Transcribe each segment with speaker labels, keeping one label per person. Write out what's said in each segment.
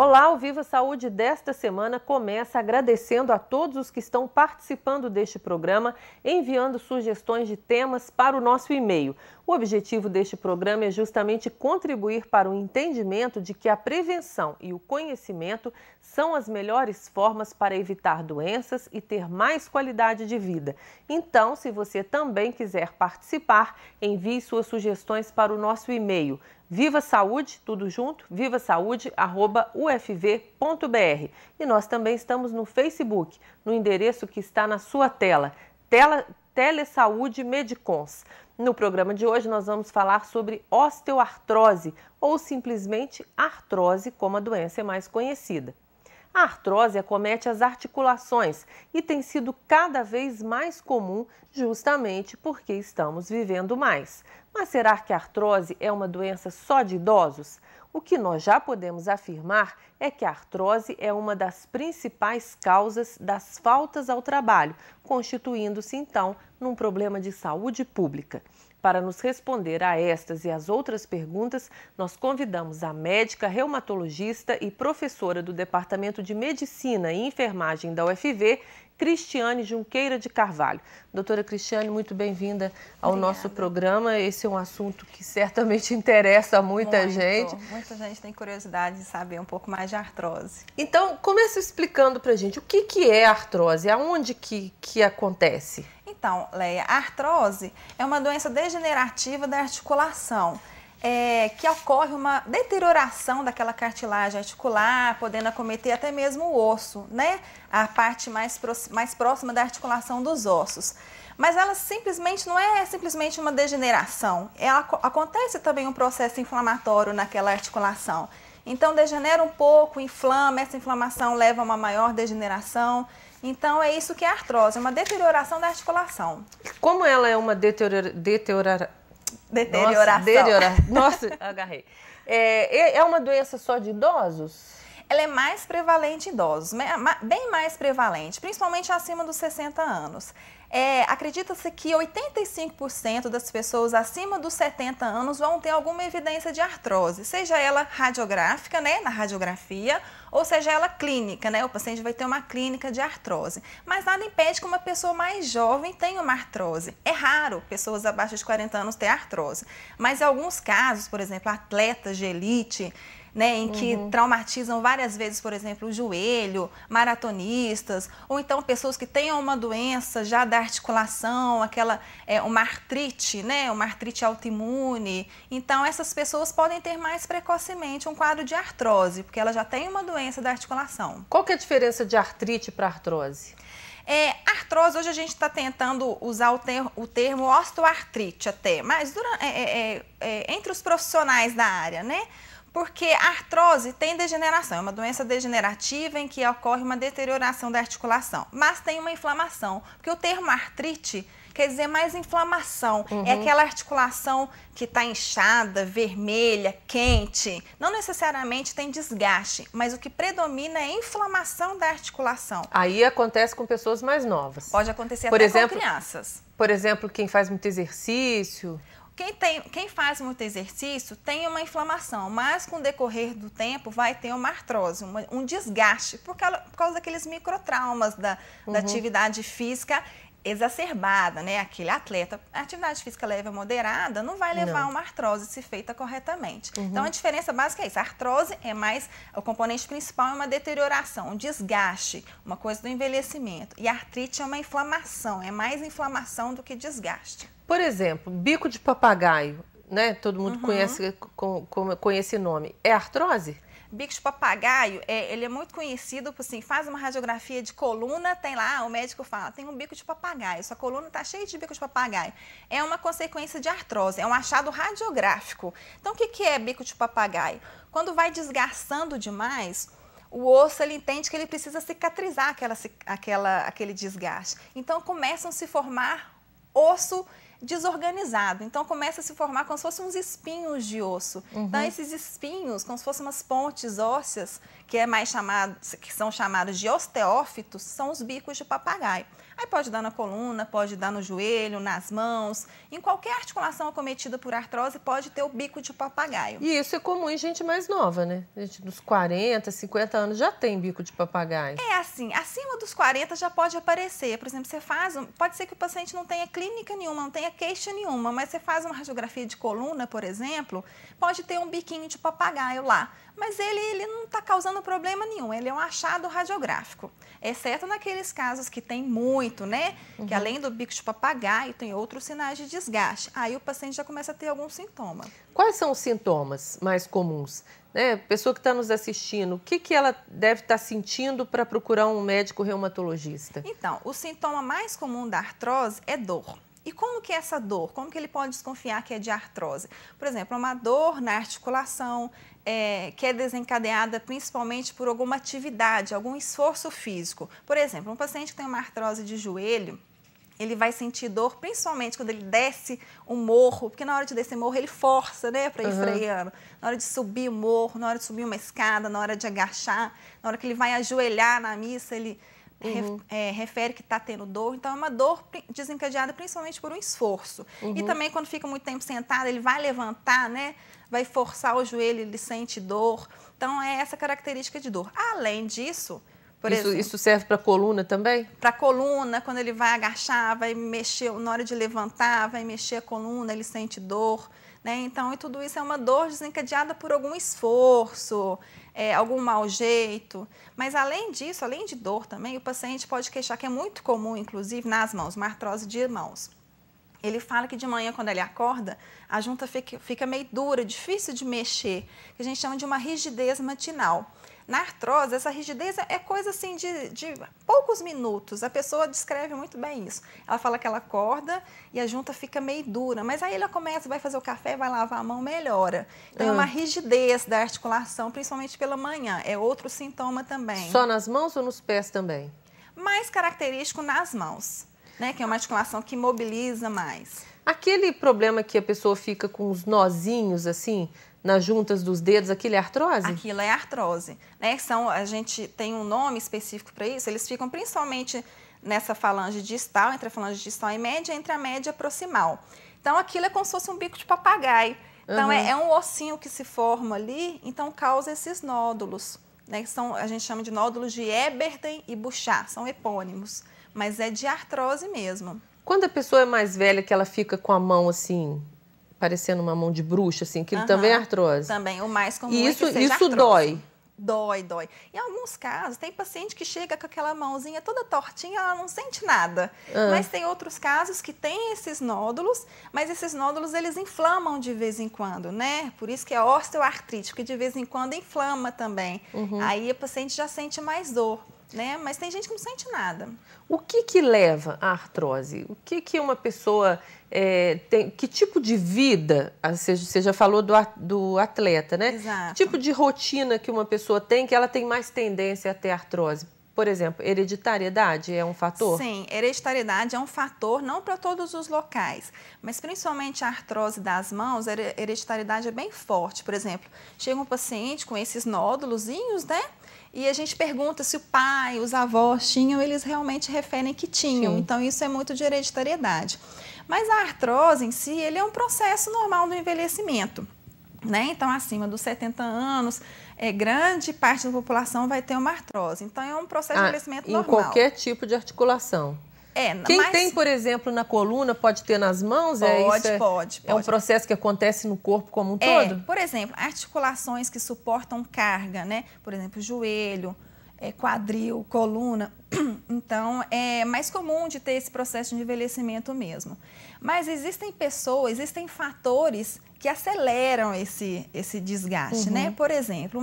Speaker 1: Olá, o Viva Saúde desta semana começa agradecendo a todos os que estão participando deste programa, enviando sugestões de temas para o nosso e-mail. O objetivo deste programa é justamente contribuir para o entendimento de que a prevenção e o conhecimento são as melhores formas para evitar doenças e ter mais qualidade de vida. Então, se você também quiser participar, envie suas sugestões para o nosso e-mail. Viva Saúde, tudo junto, vivasaude@ufv.br. E nós também estamos no Facebook, no endereço que está na sua tela, Telesaúde Medicons. No programa de hoje nós vamos falar sobre osteoartrose, ou simplesmente artrose, como a doença é mais conhecida. A artrose acomete as articulações e tem sido cada vez mais comum justamente porque estamos vivendo mais. Mas será que a artrose é uma doença só de idosos? O que nós já podemos afirmar é que a artrose é uma das principais causas das faltas ao trabalho, constituindo-se então num problema de saúde pública. Para nos responder a estas e as outras perguntas, nós convidamos a médica reumatologista e professora do Departamento de Medicina e Enfermagem da UFV, Cristiane Junqueira de Carvalho. Doutora Cristiane, muito bem-vinda ao nosso programa. Esse é um assunto que certamente interessa a muita gente.
Speaker 2: Muita gente tem curiosidade de saber um pouco mais de artrose.
Speaker 1: Então, comece explicando pra gente o que é artrose, aonde que acontece?
Speaker 2: Então, Leia, a artrose é uma doença degenerativa da articulação, que ocorre uma deterioração daquela cartilagem articular, podendo acometer até mesmo o osso, né? A parte mais próxima da articulação dos ossos. Mas ela simplesmente não é simplesmente uma degeneração, acontece também um processo inflamatório naquela articulação. Então, degenera um pouco, inflama, essa inflamação leva a uma maior degeneração. Então, é isso que é a artrose, uma deterioração da articulação.
Speaker 1: Como ela é uma deterioração? Nossa, agarrei. É uma doença só de idosos?
Speaker 2: Ela é mais prevalente em idosos, bem mais prevalente, principalmente acima dos 60 anos. Acredita-se que 85% das pessoas acima dos 70 anos vão ter alguma evidência de artrose, seja ela radiográfica, né, na radiografia, ou seja ela clínica, né, o paciente vai ter uma clínica de artrose. Mas nada impede que uma pessoa mais jovem tenha uma artrose. É raro pessoas abaixo de 40 anos ter artrose, mas em alguns casos, por exemplo, atletas de elite, né, em que traumatizam várias vezes, por exemplo, o joelho, maratonistas, ou então pessoas que tenham uma doença já da articulação, uma artrite, né, uma artrite autoimune. Então, essas pessoas podem ter mais precocemente um quadro de artrose, porque ela já tem uma doença da articulação.
Speaker 1: Qual que é a diferença de artrite para artrose?
Speaker 2: Artrose, hoje a gente está tentando usar o termo osteoartrite até, mas entre os profissionais da área, né? Porque a artrose tem degeneração, é uma doença degenerativa em que ocorre uma deterioração da articulação, mas tem uma inflamação, porque o termo artrite quer dizer mais inflamação, é aquela articulação que está inchada, vermelha, quente, não necessariamente tem desgaste, mas o que predomina é a inflamação da articulação.
Speaker 1: Aí acontece com pessoas mais novas.
Speaker 2: Pode acontecer até com crianças.
Speaker 1: Por exemplo, quem faz muito exercício.
Speaker 2: Quem faz muito exercício tem uma inflamação, mas com o decorrer do tempo vai ter uma artrose, um desgaste, por causa daqueles microtraumas da atividade física exacerbada, né? Aquele atleta, a atividade física leve ou moderada não vai levar a uma artrose se feita corretamente. Então, a diferença básica é isso. A artrose é mais, o componente principal é uma deterioração, um desgaste, uma coisa do envelhecimento. E a artrite é uma inflamação, é mais inflamação do que desgaste.
Speaker 1: Por exemplo, bico de papagaio, né? Todo mundo conhece esse nome. É artrose?
Speaker 2: Bico de papagaio, ele é muito conhecido, assim, faz uma radiografia de coluna, tem lá, o médico fala, tem um bico de papagaio, sua coluna está cheia de bico de papagaio. É uma consequência de artrose, é um achado radiográfico. Então, o que é bico de papagaio? Quando vai desgastando demais, o osso ele entende que ele precisa cicatrizar aquele desgaste. Então, começam a se formar osso desorganizado. Então, começa a se formar como se fossem uns espinhos de osso. Então, esses espinhos, como se fossem umas pontes ósseas, que são chamados de osteófitos, são os bicos de papagaio. Aí pode dar na coluna, pode dar no joelho, nas mãos, em qualquer articulação acometida por artrose pode ter o bico de papagaio.
Speaker 1: E isso é comum em gente mais nova, né? Gente dos 40, 50 anos já tem bico de papagaio.
Speaker 2: É assim, acima dos 40 já pode aparecer. Por exemplo, pode ser que o paciente não tenha clínica nenhuma, não tenha queixa nenhuma, mas você faz uma radiografia de coluna, por exemplo, pode ter um biquinho de papagaio lá. Mas ele não está causando problema nenhum, ele é um achado radiográfico. Exceto naqueles casos que tem muito, né? Que além do bico de papagaio, tem outros sinais de desgaste. Aí o paciente já começa a ter algum sintoma.
Speaker 1: Quais são os sintomas mais comuns? Né? Pessoa que está nos assistindo, o que ela deve estar sentindo para procurar um médico reumatologista?
Speaker 2: Então, o sintoma mais comum da artrose é dor. E como que é essa dor? Como que ele pode desconfiar que é de artrose? Por exemplo, uma dor na articulação, que é desencadeada principalmente por alguma atividade, algum esforço físico. Por exemplo, um paciente que tem uma artrose de joelho, ele vai sentir dor principalmente quando ele desce o morro, porque na hora de descer o morro ele força, né, para ir freando. Na hora de subir o morro, na hora de subir uma escada, na hora de agachar, na hora que ele vai ajoelhar na missa, ele refere que está tendo dor. Então, é uma dor desencadeada principalmente por um esforço. E também, quando fica muito tempo sentado, ele vai levantar, né? Vai forçar o joelho, ele sente dor. Então, é essa característica de dor. Além disso, por exemplo...
Speaker 1: Isso serve para a coluna também?
Speaker 2: Para a coluna, quando ele vai agachar, vai mexer, na hora de levantar, vai mexer a coluna, ele sente dor. Né? Então, tudo isso é uma dor desencadeada por algum esforço, algum mau jeito. Mas, além disso, além de dor também, o paciente pode queixar, que é muito comum, inclusive, nas mãos, uma artrose de mãos. Ele fala que de manhã, quando ele acorda, a junta fica meio dura, difícil de mexer, que a gente chama de uma rigidez matinal. Na artrose, essa rigidez é coisa assim de poucos minutos. A pessoa descreve muito bem isso. Ela fala que ela acorda e a junta fica meio dura, mas aí ela começa, vai fazer o café, vai lavar a mão, melhora. Então, é uma rigidez da articulação, principalmente pela manhã. É outro sintoma também.
Speaker 1: Só nas mãos ou nos pés também?
Speaker 2: Mais característico nas mãos, né? Que é uma articulação que mobiliza mais.
Speaker 1: Aquele problema que a pessoa fica com os nozinhos assim nas juntas dos dedos, aquilo é artrose?
Speaker 2: Aquilo é artrose. Né? A gente tem um nome específico para isso, eles ficam principalmente nessa falange distal, entre a falange distal e média, entre a média proximal. Então, aquilo é como se fosse um bico de papagaio. Então, é um ossinho que se forma ali, então causa esses nódulos. Né? A gente chama de nódulos de Eberden e Bouchard, são epônimos, mas é de artrose mesmo.
Speaker 1: Quando a pessoa é mais velha, que ela fica com a mão assim, parecendo uma mão de bruxa, assim, aquilo também é artrose?
Speaker 2: Também, o mais comum
Speaker 1: e isso,
Speaker 2: é que seja
Speaker 1: isso
Speaker 2: artrose.
Speaker 1: Dói?
Speaker 2: Dói. Em alguns casos, tem paciente que chega com aquela mãozinha toda tortinha, ela não sente nada. Mas tem outros casos que tem esses nódulos, mas esses nódulos, eles inflamam de vez em quando, né? Por isso que é osteoartrite, porque de vez em quando inflama também. Aí a paciente já sente mais dor, né? Mas tem gente que não sente nada.
Speaker 1: O que leva à artrose? O que uma pessoa tem? Que tipo de vida? Você já falou do atleta, né?
Speaker 2: Exato.
Speaker 1: Que tipo de rotina que uma pessoa tem que ela tem mais tendência a ter artrose? Por exemplo, hereditariedade é um fator?
Speaker 2: Sim, hereditariedade é um fator, não para todos os locais, mas principalmente a artrose das mãos, a hereditariedade é bem forte. Por exemplo, chega um paciente com esses nódulozinhos, né? E a gente pergunta se o pai, os avós tinham, eles realmente referem que tinham. Sim. Então, isso é muito de hereditariedade. Mas a artrose em si, ele é um processo normal do envelhecimento. Né? Então, acima dos 70 anos, grande parte da população vai ter uma artrose. Então, é um processo de envelhecimento normal.
Speaker 1: Em qualquer tipo de articulação. Quem tem, por exemplo, na coluna, pode ter nas mãos?
Speaker 2: Pode.
Speaker 1: É um processo que acontece no corpo como um todo?
Speaker 2: Por exemplo, articulações que suportam carga, né? Por exemplo, joelho, quadril, coluna. Então, é mais comum de ter esse processo de envelhecimento mesmo. Mas existem fatores que aceleram esse desgaste, né? Por exemplo,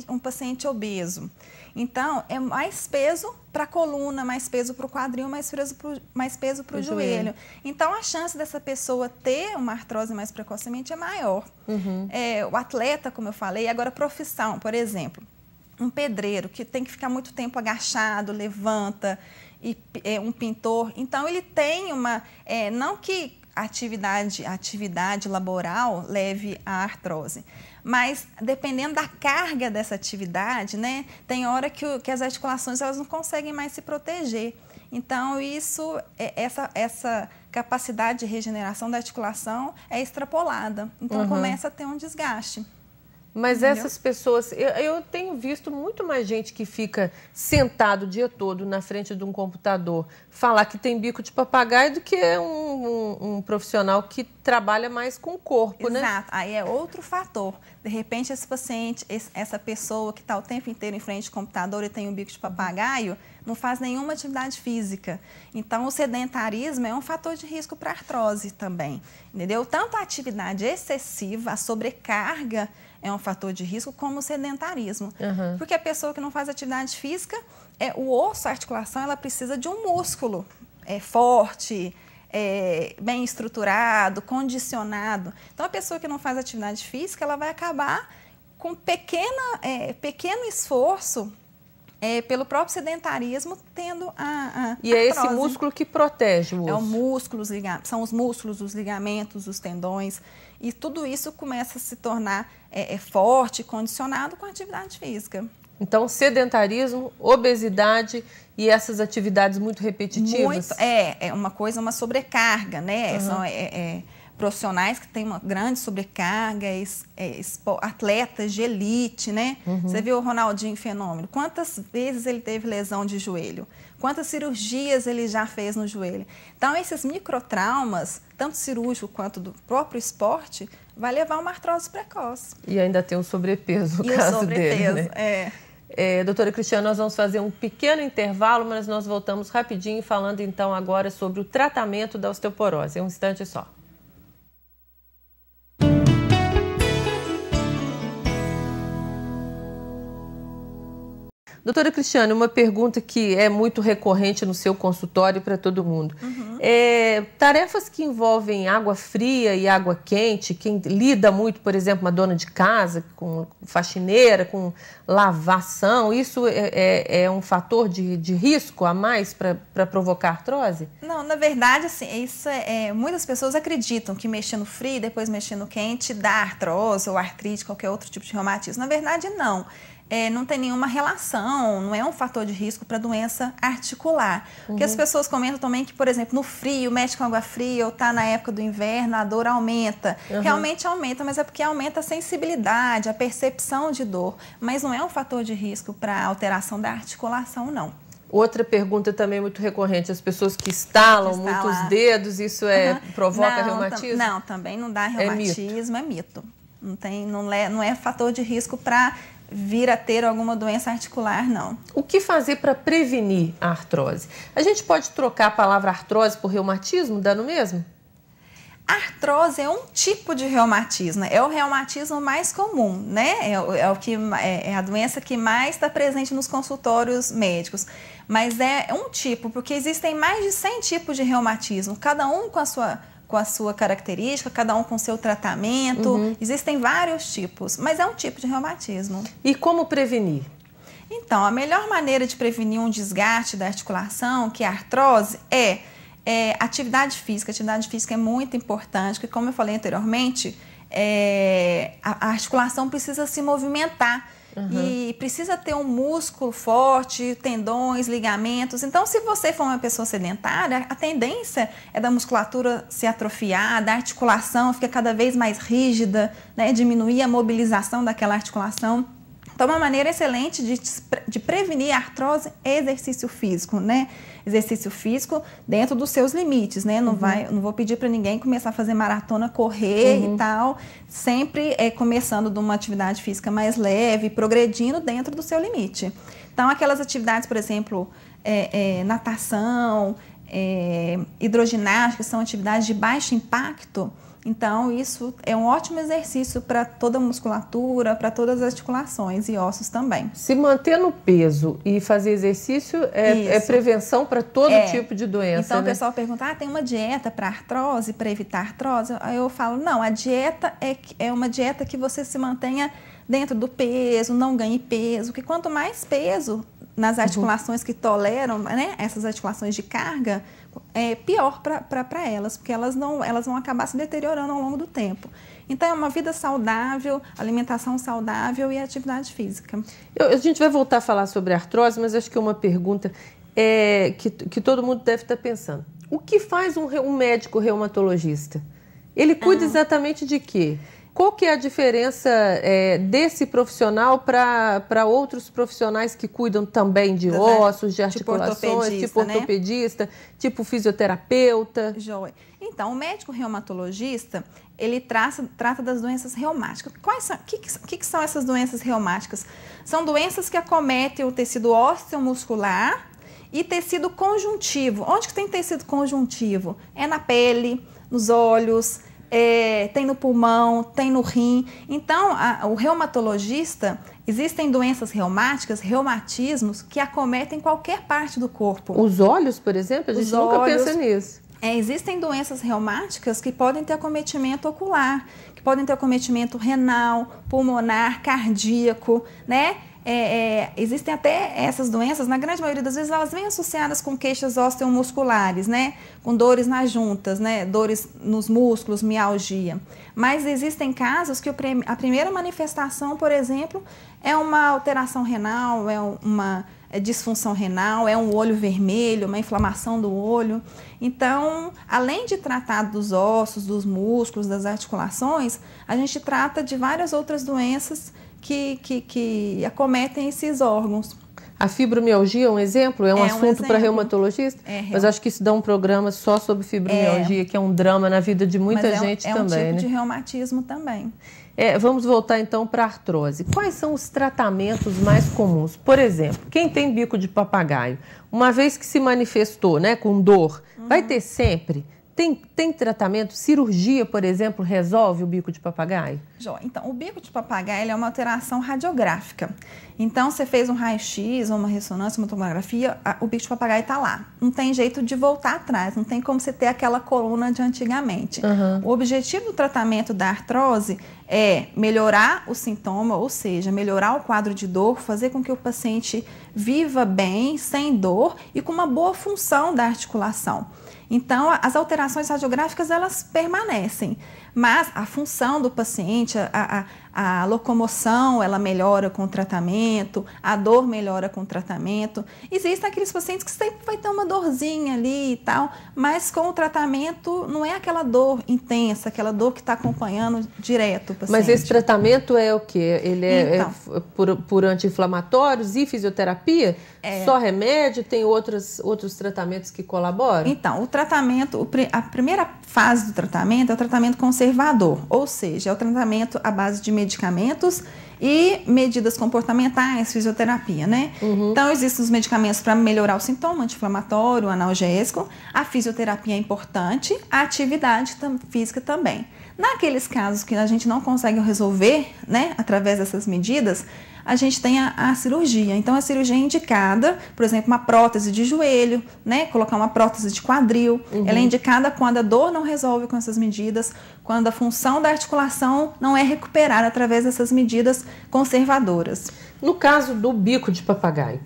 Speaker 2: um paciente obeso. Então, é mais peso para a coluna, mais peso para o quadril, mais peso para o joelho. Então, a chance dessa pessoa ter uma artrose mais precocemente é maior. O atleta, como eu falei, agora a profissão, por exemplo, um pedreiro que tem que ficar muito tempo agachado, levanta, e um pintor. Então, ele tem não que atividade laboral leve à artrose. Mas, dependendo da carga dessa atividade, né, tem hora que as articulações elas não conseguem mais se proteger. Então, essa capacidade de regeneração da articulação é extrapolada. Então, começa a ter um desgaste.
Speaker 1: Mas entendeu? Essas pessoas, eu tenho visto muito mais gente que fica sentado o dia todo na frente de um computador falar que tem bico de papagaio do que um profissional que trabalha mais com o corpo, né?
Speaker 2: Exato, aí é outro fator. De repente, esse paciente, essa pessoa que está o tempo inteiro em frente ao computador e tem um bico de papagaio, não faz nenhuma atividade física. Então, o sedentarismo é um fator de risco para artrose também, entendeu? Tanto a atividade excessiva, a sobrecarga, é um fator de risco, como o sedentarismo. Porque a pessoa que não faz atividade física, o osso, a articulação, ela precisa de um músculo forte, bem estruturado, condicionado. Então, a pessoa que não faz atividade física, ela vai acabar com pequeno esforço, pelo próprio sedentarismo, tendo a
Speaker 1: E é esse músculo que protege o osso?
Speaker 2: É o músculo, são os músculos, os ligamentos, os tendões. E tudo isso começa a se tornar forte, condicionado com a atividade física.
Speaker 1: Então, sedentarismo, obesidade e essas atividades muito repetitivas?
Speaker 2: Muito, uma sobrecarga, né? São profissionais que têm uma grande sobrecarga, atletas de elite, né? Você viu o Ronaldinho Fenômeno? Quantas vezes ele teve lesão de joelho? Quantas cirurgias ele já fez no joelho? Então, esses microtraumas, tanto cirúrgico quanto do próprio esporte, vai levar a uma artrose precoce.
Speaker 1: E ainda tem o sobrepeso no caso dele, né? Doutora Cristiane, nós vamos fazer um pequeno intervalo, mas nós voltamos rapidinho falando então agora sobre o tratamento da osteoporose. Um instante só. Doutora Cristiane, uma pergunta que é muito recorrente no seu consultório para todo mundo. Tarefas que envolvem água fria e água quente, quem lida muito, por exemplo, uma dona de casa, com faxineira, com lavação, isso é um fator de risco a mais para provocar artrose?
Speaker 2: Não, na verdade, assim, muitas pessoas acreditam que mexer no frio e depois mexer no quente dá artrose ou artrite, qualquer outro tipo de reumatismo. Na verdade, não. Não tem nenhuma relação, não é um fator de risco para doença articular. Porque as pessoas comentam também que, por exemplo, no frio, mexe com água fria ou está na época do inverno, a dor aumenta. Realmente aumenta, mas é porque aumenta a sensibilidade, a percepção de dor. Mas não é um fator de risco para alteração da articulação, não.
Speaker 1: Outra pergunta também muito recorrente, as pessoas que estalam muitos dedos, isso provoca reumatismo?
Speaker 2: Não, também não dá reumatismo, é mito. Não é fator de risco para vir a ter alguma doença articular, não.
Speaker 1: O que fazer para prevenir a artrose? A gente pode trocar a palavra artrose por reumatismo, dá no mesmo?
Speaker 2: A artrose é um tipo de reumatismo, é o reumatismo mais comum, né? É a doença que mais está presente nos consultórios médicos. Mas é um tipo, porque existem mais de 100 tipos de reumatismo, cada um com a sua característica, cada um com o seu tratamento. Existem vários tipos, mas é um tipo de reumatismo.
Speaker 1: E como prevenir?
Speaker 2: Então, a melhor maneira de prevenir um desgaste da articulação, que é a artrose, é atividade física. A atividade física é muito importante, porque, como eu falei anteriormente, a articulação precisa se movimentar. E precisa ter um músculo forte, tendões, ligamentos. Então, se você for uma pessoa sedentária, a tendência é da musculatura se atrofiar, da articulação fica cada vez mais rígida, né? Diminuir a mobilização daquela articulação. Então, uma maneira excelente de prevenir a artrose é exercício físico, né? Exercício físico dentro dos seus limites, né? Não vou pedir para ninguém começar a fazer maratona, correr e tal. Sempre começando de uma atividade física mais leve, progredindo dentro do seu limite. Então, aquelas atividades, por exemplo, natação, hidroginástica, são atividades de baixo impacto. Então, isso é um ótimo exercício para toda a musculatura, para todas as articulações e ossos também.
Speaker 1: Se manter no peso e fazer exercício é prevenção para todo tipo de doença,
Speaker 2: então,
Speaker 1: né?
Speaker 2: O pessoal pergunta, tem uma dieta para artrose, para evitar artrose? Aí eu falo, não, a dieta é uma dieta que você se mantenha dentro do peso, não ganhe peso, porque quanto mais peso nas articulações que toleram, né, essas articulações de carga, é pior para elas, porque elas vão acabar se deteriorando ao longo do tempo. Então, é uma vida saudável, alimentação saudável e atividade física.
Speaker 1: A gente vai voltar a falar sobre artrose, mas acho que uma pergunta que todo mundo deve estar pensando. O que faz um médico reumatologista? Ele cuida exatamente de quê? Qual que é a diferença desse profissional para outros profissionais que cuidam também de ossos, de articulações, tipo ortopedista, né? Tipo fisioterapeuta?
Speaker 2: Joia. Então, o médico reumatologista, ele trata das doenças reumáticas. O que são essas doenças reumáticas? São doenças que acometem o tecido ósseo-muscular e tecido conjuntivo. Onde que tem tecido conjuntivo? É na pele, nos olhos, tem no pulmão, tem no rim. Então, o reumatologista, existem doenças reumáticas, reumatismos, que acometem qualquer parte do corpo.
Speaker 1: Os olhos, por exemplo, a gente nunca pensa nisso.
Speaker 2: Existem doenças reumáticas que podem ter acometimento ocular, que podem ter acometimento renal, pulmonar, cardíaco, né? Existem até essas doenças, na grande maioria das vezes, elas vêm associadas com queixas osteomusculares, né? Com dores nas juntas, né? Dores nos músculos, mialgia. Mas existem casos que a primeira manifestação, por exemplo, é uma alteração renal, é uma disfunção renal, é um olho vermelho, uma inflamação do olho. Então, além de tratar dos ossos, dos músculos, das articulações, a gente trata de várias outras doenças que acometem esses órgãos.
Speaker 1: A fibromialgia é um exemplo? É um assunto para reumatologista? Mas acho que isso dá um programa só sobre fibromialgia, que é um drama na vida de muita gente também.
Speaker 2: É um tipo
Speaker 1: de
Speaker 2: reumatismo também.
Speaker 1: Vamos voltar então para a artrose. Quais são os tratamentos mais comuns? Por exemplo, quem tem bico de papagaio, uma vez que se manifestou, né, com dor, vai ter sempre? Tem tratamento? Cirurgia, por exemplo, resolve o bico de papagaio?
Speaker 2: Então, o bico de papagaio é uma alteração radiográfica. Então, você fez um raio-x, uma ressonância, uma tomografia, o bico de papagaio está lá. Não tem jeito de voltar atrás, não tem como você ter aquela coluna de antigamente. O objetivo do tratamento da artrose é melhorar o sintoma, ou seja, melhorar o quadro de dor, fazer com que o paciente viva bem, sem dor e com uma boa função da articulação. Então, as alterações radiográficas, elas permanecem, mas a função do paciente, a locomoção, ela melhora com o tratamento, a dor melhora com o tratamento. Existem aqueles pacientes que sempre vai ter uma dorzinha ali e tal, mas com o tratamento não é aquela dor intensa, aquela dor que está acompanhando direto o paciente.
Speaker 1: Mas esse tratamento é o quê? Ele é por anti-inflamatórios e fisioterapia? Só remédio? Tem outros tratamentos que colaboram?
Speaker 2: Então, o tratamento, a primeira fase do tratamento é o tratamento conservador, ou seja, é o tratamento à base de medicamentos e medidas comportamentais, fisioterapia, né? Então, existem os medicamentos para melhorar o sintoma, anti-inflamatório, analgésico, a fisioterapia é importante, a atividade física também. Naqueles casos que a gente não consegue resolver, né, através dessas medidas, a gente tem a cirurgia. Então, a cirurgia é indicada, por exemplo, uma prótese de joelho, né? Colocar uma prótese de quadril. Ela é indicada quando a dor não resolve com essas medidas, quando a função da articulação não é recuperada através dessas medidas conservadoras.
Speaker 1: No caso do bico de papagaio,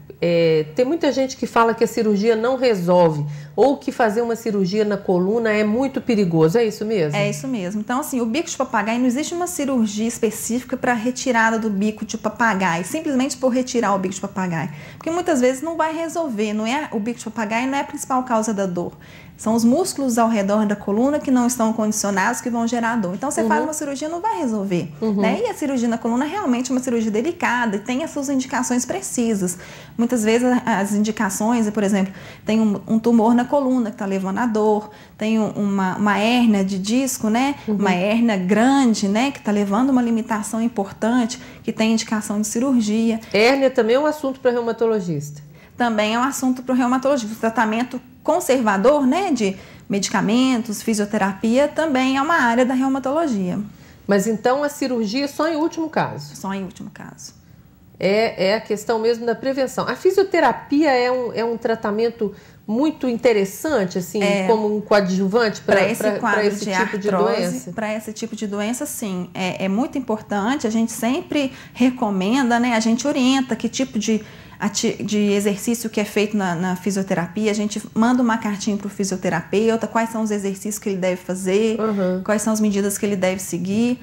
Speaker 1: tem muita gente que fala que a cirurgia não resolve ou que fazer uma cirurgia na coluna é muito perigoso, é isso mesmo?
Speaker 2: É isso mesmo. Então, assim, o bico de papagaio, não existe uma cirurgia específica para retirada do bico de papagaio, simplesmente por retirar o bico de papagaio. Porque muitas vezes não vai resolver, o bico de papagaio não é a principal causa da dor. São os músculos ao redor da coluna que não estão condicionados que vão gerar dor. Então, você faz uma cirurgia, não vai resolver. Né? E a cirurgia na coluna é realmente uma cirurgia delicada e tem as suas indicações precisas. Muitas vezes as indicações, por exemplo, tem um tumor na coluna que está levando a dor, tem uma hérnia de disco, né? Uma hérnia grande, né? Que está levando uma limitação importante, que tem indicação de cirurgia.
Speaker 1: Hérnia também é um assunto para reumatologista?
Speaker 2: Também é um assunto para o reumatologista. O tratamento conservador, né, de medicamentos, fisioterapia, também é uma área da reumatologia.
Speaker 1: Mas então a cirurgia só em último caso?
Speaker 2: Só em último caso.
Speaker 1: É a questão mesmo da prevenção. A fisioterapia é um tratamento muito interessante, assim, como um coadjuvante para esse tipo de doença?
Speaker 2: Para esse tipo de doença, sim. É muito importante, a gente sempre recomenda, né? A gente orienta que tipo de exercício que é feito na fisioterapia, a gente manda uma cartinha para o fisioterapeuta, quais são os exercícios que ele deve fazer, quais são as medidas que ele deve seguir,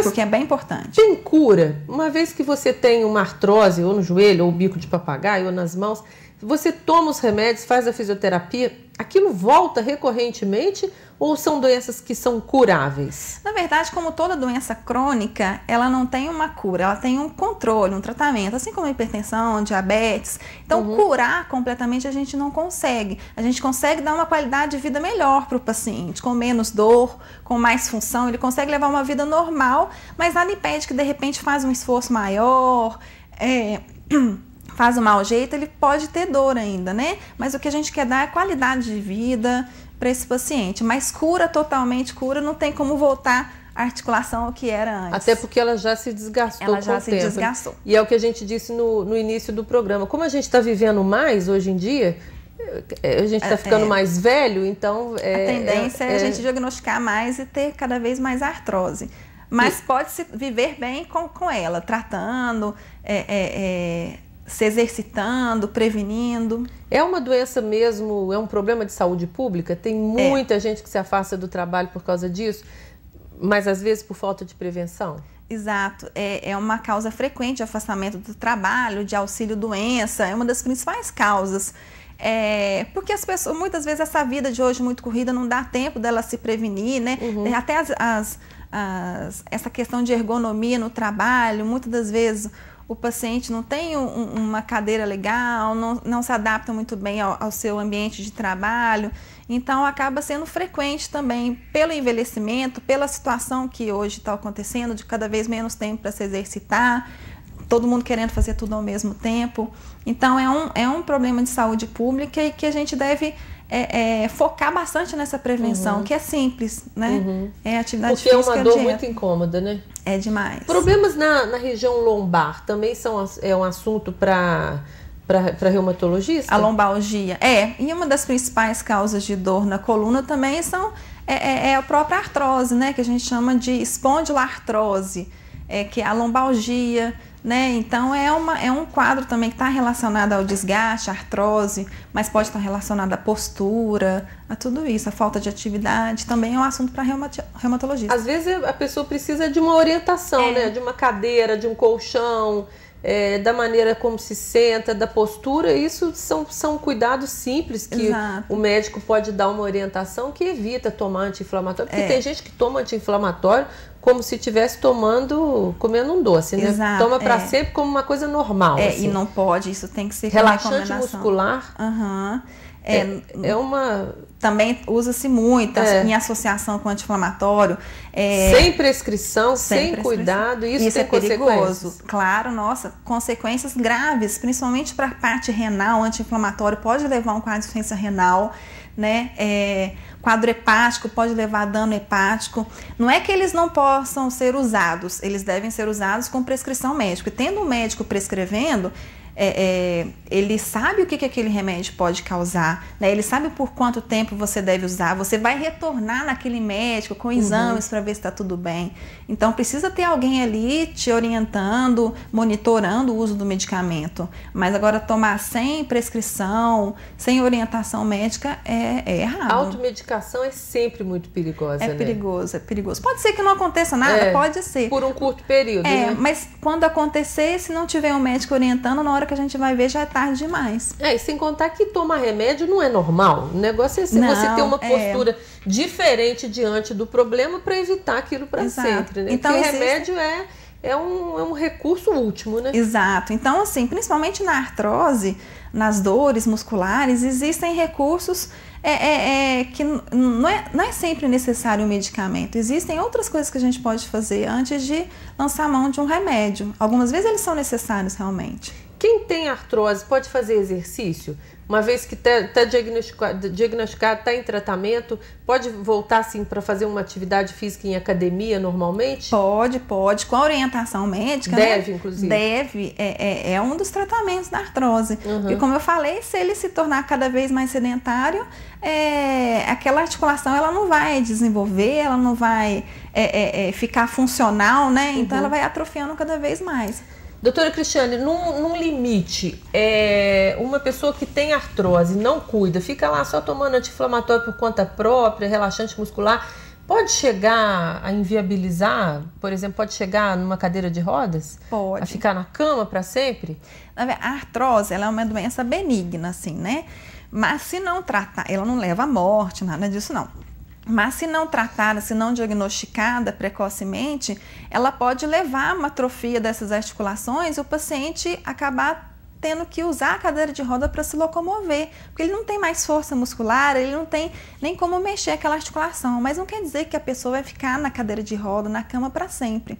Speaker 2: porque é bem importante.
Speaker 1: Tem cura? Uma vez que você tem uma artrose, ou no joelho, ou bico de papagaio, ou nas mãos, você toma os remédios, faz a fisioterapia, aquilo volta recorrentemente ou são doenças que são curáveis?
Speaker 2: Na verdade, como toda doença crônica, ela não tem uma cura, ela tem um controle, um tratamento, assim como a hipertensão, diabetes. Então, curar completamente a gente não consegue. A gente consegue dar uma qualidade de vida melhor para o paciente, com menos dor, com mais função, ele consegue levar uma vida normal, mas nada impede que de repente faz um esforço maior, faz um mau jeito, ele pode ter dor ainda, né? Mas o que a gente quer dar é qualidade de vida para esse paciente. Mas totalmente cura, não tem como voltar a articulação ao que era antes.
Speaker 1: Até porque ela já se desgastou com o tempo. Ela já se
Speaker 2: desgastou.
Speaker 1: E é o que a gente disse no início do programa. Como a gente está vivendo mais hoje em dia, a gente está ficando mais velho, então...
Speaker 2: a tendência é a gente diagnosticar mais e ter cada vez mais artrose. Mas pode-se viver bem com ela, tratando, se exercitando, prevenindo.
Speaker 1: É uma doença mesmo, é um problema de saúde pública? Tem muita gente que se afasta do trabalho por causa disso, mas às vezes por falta de prevenção?
Speaker 2: Exato, é uma causa frequente de afastamento do trabalho, de auxílio-doença, é uma das principais causas. Porque as pessoas, muitas vezes essa vida de hoje muito corrida não dá tempo dela se prevenir, né? Até essa questão de ergonomia no trabalho, muitas das vezes o paciente não tem uma cadeira legal, não se adapta muito bem ao seu ambiente de trabalho, então acaba sendo frequente também pelo envelhecimento, pela situação que hoje está acontecendo, de cada vez menos tempo para se exercitar, todo mundo querendo fazer tudo ao mesmo tempo. Então é um problema de saúde pública e que a gente deve focar bastante nessa prevenção, que é simples, né? É atividade física.
Speaker 1: Porque é uma dor muito incômoda, né?
Speaker 2: É demais.
Speaker 1: Problemas na região lombar também é um assunto para reumatologista?
Speaker 2: A lombalgia. E uma das principais causas de dor na coluna também é a própria artrose, né? Que a gente chama de espondiloartrose, que é a lombalgia, né? Então é um quadro também que está relacionado ao desgaste, à artrose, mas pode estar relacionado à postura, a tudo isso, a falta de atividade, também é um assunto para reumatologista.
Speaker 1: Às vezes a pessoa precisa de uma orientação, né? De uma cadeira, de um colchão, da maneira como se senta, da postura. Isso são cuidados simples que o médico pode dar uma orientação que evita tomar anti-inflamatório, porque tem gente que toma anti-inflamatório como se estivesse comendo um doce, né?
Speaker 2: Exato,
Speaker 1: toma para sempre como uma coisa normal.
Speaker 2: Assim. E não pode, isso tem que ser
Speaker 1: relaxante muscular.
Speaker 2: Também usa-se muito em associação com anti-inflamatório.
Speaker 1: Sem prescrição, sem cuidado, isso tem
Speaker 2: perigoso. Claro, consequências graves, principalmente para a parte renal, anti-inflamatório pode levar a uma insuficiência renal, né? Quadro hepático pode levar a dano hepático. Não é que eles não possam ser usados, eles devem ser usados com prescrição médica. E tendo um médico prescrevendo, ele sabe o que aquele remédio pode causar, né? Ele sabe por quanto tempo você deve usar, você vai retornar naquele médico com exames para ver se está tudo bem. Então precisa ter alguém ali te orientando, monitorando o uso do medicamento. Mas agora tomar sem prescrição, sem orientação médica é errado.
Speaker 1: A automedicação é sempre muito perigosa, né?
Speaker 2: É perigoso. Pode ser que não aconteça nada, pode ser.
Speaker 1: Por um curto período, né?
Speaker 2: Mas quando acontecer, se não tiver um médico orientando, na hora que a gente vai ver já é tarde demais.
Speaker 1: E sem contar que tomar remédio não é normal. O negócio é você ter uma postura diferente diante do problema para evitar aquilo para sempre, né? Então, porque remédio é um recurso último, né?
Speaker 2: Exato. Então, assim, principalmente na artrose, nas dores musculares, existem recursos que não é sempre necessário um medicamento. Existem outras coisas que a gente pode fazer antes de lançar mão de um remédio. Algumas vezes eles são necessários realmente.
Speaker 1: quem tem artrose pode fazer exercício? Uma vez que está diagnosticado, está em tratamento, pode voltar assim para fazer uma atividade física em academia normalmente?
Speaker 2: Pode, com a orientação médica.
Speaker 1: Deve,
Speaker 2: né?
Speaker 1: Inclusive.
Speaker 2: Deve, é um dos tratamentos da artrose. E como eu falei, se ele se tornar cada vez mais sedentário, aquela articulação ela não vai desenvolver, ela não vai ficar funcional, né? Então ela vai atrofiando cada vez mais.
Speaker 1: Doutora Cristiane, num limite, uma pessoa que tem artrose, não cuida, fica lá só tomando anti-inflamatório por conta própria, relaxante muscular, pode chegar a inviabilizar, por exemplo, pode chegar numa cadeira de rodas?
Speaker 2: Pode.
Speaker 1: A ficar na cama para sempre?
Speaker 2: A artrose, ela é uma doença benigna, assim, né? Mas se não tratar, ela não leva à morte, nada disso não. Mas se não tratada, se não diagnosticada precocemente, ela pode levar a uma atrofia dessas articulações e o paciente acabar tendo que usar a cadeira de roda para se locomover, porque ele não tem mais força muscular, ele não tem nem como mexer aquela articulação, mas não quer dizer que a pessoa vai ficar na cadeira de roda, na cama para sempre.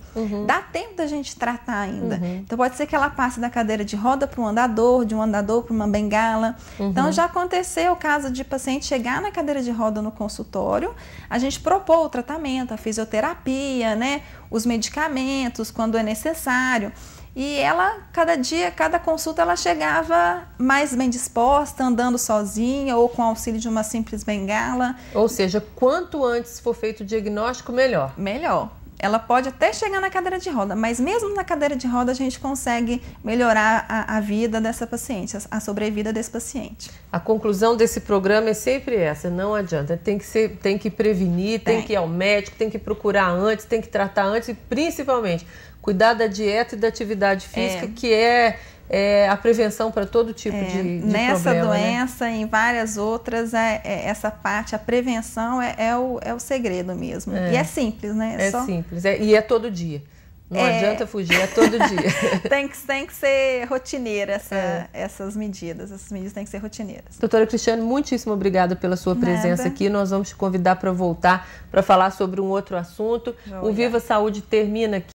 Speaker 2: Dá tempo da gente tratar ainda. Então pode ser que ela passe da cadeira de roda para um andador, de um andador para uma bengala. Então já aconteceu o caso de paciente chegar na cadeira de roda no consultório, a gente propor o tratamento, a fisioterapia, né, os medicamentos quando é necessário. E ela, cada dia, cada consulta, ela chegava mais bem disposta, andando sozinha ou com auxílio de uma simples bengala.
Speaker 1: Ou seja, quanto antes for feito o diagnóstico, melhor.
Speaker 2: Melhor. Ela pode até chegar na cadeira de roda, mas mesmo na cadeira de roda a gente consegue melhorar a vida dessa paciente, a sobrevida desse paciente.
Speaker 1: A conclusão desse programa é sempre essa, não adianta, tem que prevenir, tem que ir ao médico, tem que procurar antes, tem que tratar antes e principalmente cuidar da dieta e da atividade física, que é a prevenção para todo tipo de
Speaker 2: nessa
Speaker 1: problema.
Speaker 2: Doença, né? Em várias outras, essa parte, a prevenção é o segredo mesmo. E é simples, né?
Speaker 1: Simples, e é todo dia. Não adianta fugir, é todo dia.
Speaker 2: tem que ser rotineira essas medidas. Essas medidas têm que ser rotineiras.
Speaker 1: Doutora Cristiane, muitíssimo obrigada pela sua presença aqui. Nós vamos te convidar para voltar para falar sobre um outro assunto. O Viva Saúde termina aqui.